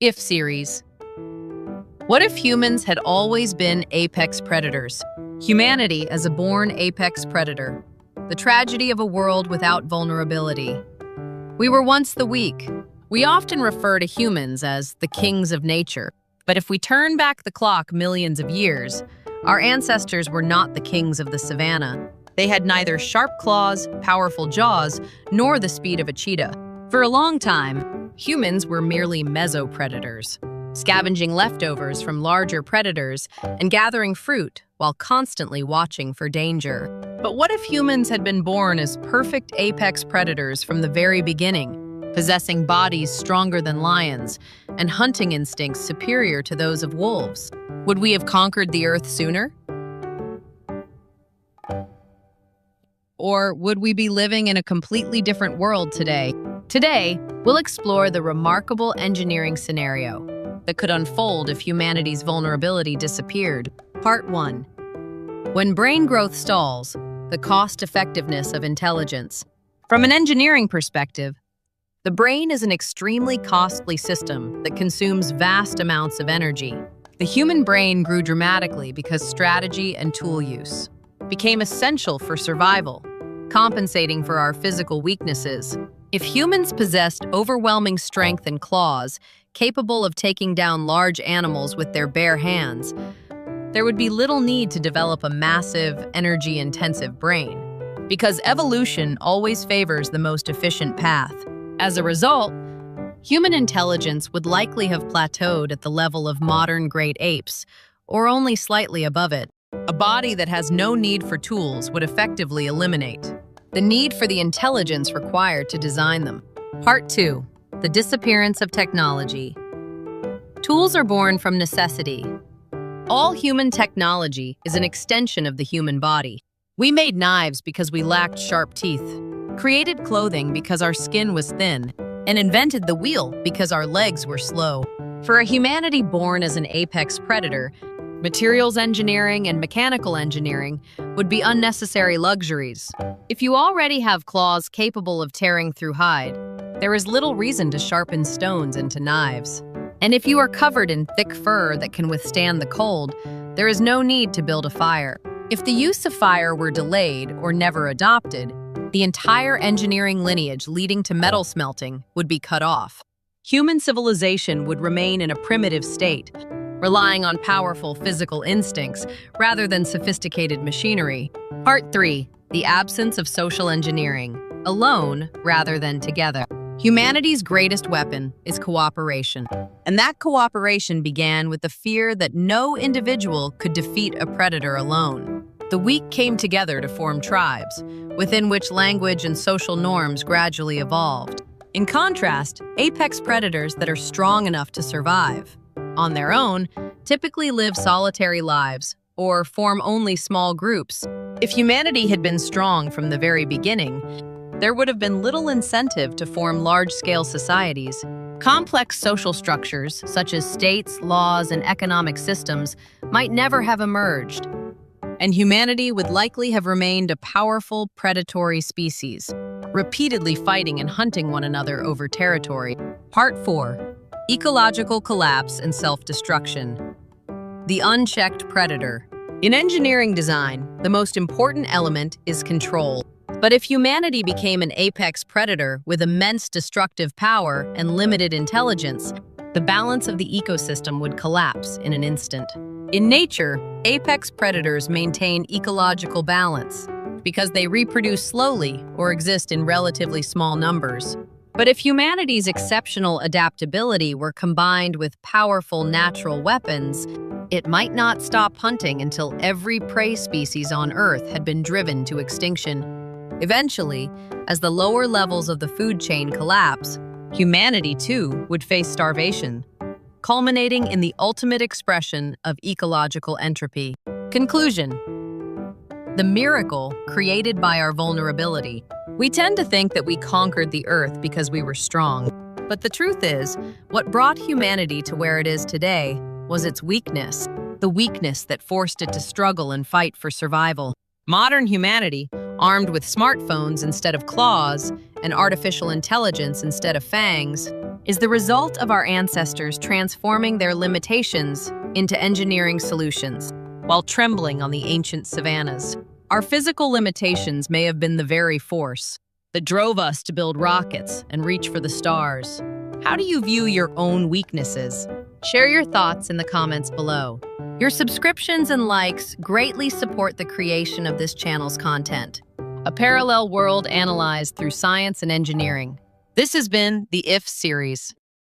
If series. What if humans had always been apex predators? Humanity as a born apex predator. The tragedy of a world without vulnerability. We were once the weak. We often refer to humans as the kings of nature. But if we turn back the clock millions of years, our ancestors were not the kings of the savannah. They had neither sharp claws, powerful jaws, nor the speed of a cheetah. For a long time, humans were merely mesopredators, scavenging leftovers from larger predators and gathering fruit while constantly watching for danger. But what if humans had been born as perfect apex predators from the very beginning, possessing bodies stronger than lions and hunting instincts superior to those of wolves? Would we have conquered the earth sooner? Or would we be living in a completely different world today? Today, we'll explore the remarkable engineering scenario that could unfold if humanity's vulnerability disappeared. Part 1. When brain growth stalls, the cost-effectiveness of intelligence. From an engineering perspective, the brain is an extremely costly system that consumes vast amounts of energy. The human brain grew dramatically because strategy and tool use became essential for survival, compensating for our physical weaknesses. If humans possessed overwhelming strength and claws, capable of taking down large animals with their bare hands, there would be little need to develop a massive, energy-intensive brain, because evolution always favors the most efficient path. As a result, human intelligence would likely have plateaued at the level of modern great apes, or only slightly above it. A body that has no need for tools would effectively eliminate the need for the intelligence required to design them. Part 2. The disappearance of technology. Tools are born from necessity. All human technology is an extension of the human body. We made knives because we lacked sharp teeth, created clothing because our skin was thin, and invented the wheel because our legs were slow. For a humanity born as an apex predator, materials engineering and mechanical engineering would be unnecessary luxuries. If you already have claws capable of tearing through hide, there is little reason to sharpen stones into knives. And if you are covered in thick fur that can withstand the cold, there is no need to build a fire. If the use of fire were delayed or never adopted, the entire engineering lineage leading to metal smelting would be cut off. Human civilization would remain in a primitive state, relying on powerful physical instincts rather than sophisticated machinery. Part 3. The absence of social engineering. Alone rather than together. Humanity's greatest weapon is cooperation. And that cooperation began with the fear that no individual could defeat a predator alone. The weak came together to form tribes, within which language and social norms gradually evolved. In contrast, apex predators that are strong enough to survive on their own typically live solitary lives or form only small groups. If humanity had been strong from the very beginning, there would have been little incentive to form large-scale societies. Complex social structures, such as states, laws, and economic systems, might never have emerged, and humanity would likely have remained a powerful predatory species, repeatedly fighting and hunting one another over territory. Part 4. Ecological collapse and self-destruction. The unchecked predator. In engineering design, the most important element is control. But if humanity became an apex predator with immense destructive power and limited intelligence, the balance of the ecosystem would collapse in an instant. In nature, apex predators maintain ecological balance because they reproduce slowly or exist in relatively small numbers. But if humanity's exceptional adaptability were combined with powerful natural weapons, it might not stop hunting until every prey species on Earth had been driven to extinction. Eventually, as the lower levels of the food chain collapse, humanity too would face starvation, culminating in the ultimate expression of ecological entropy. Conclusion. The miracle created by our vulnerability. We tend to think that we conquered the Earth because we were strong. But the truth is, what brought humanity to where it is today was its weakness, the weakness that forced it to struggle and fight for survival. Modern humanity, armed with smartphones instead of claws and artificial intelligence instead of fangs, is the result of our ancestors transforming their limitations into engineering solutions while trembling on the ancient savannas. Our physical limitations may have been the very force that drove us to build rockets and reach for the stars. How do you view your own weaknesses? Share your thoughts in the comments below. Your subscriptions and likes greatly support the creation of this channel's content, a parallel world analyzed through science and engineering. This has been the IF series.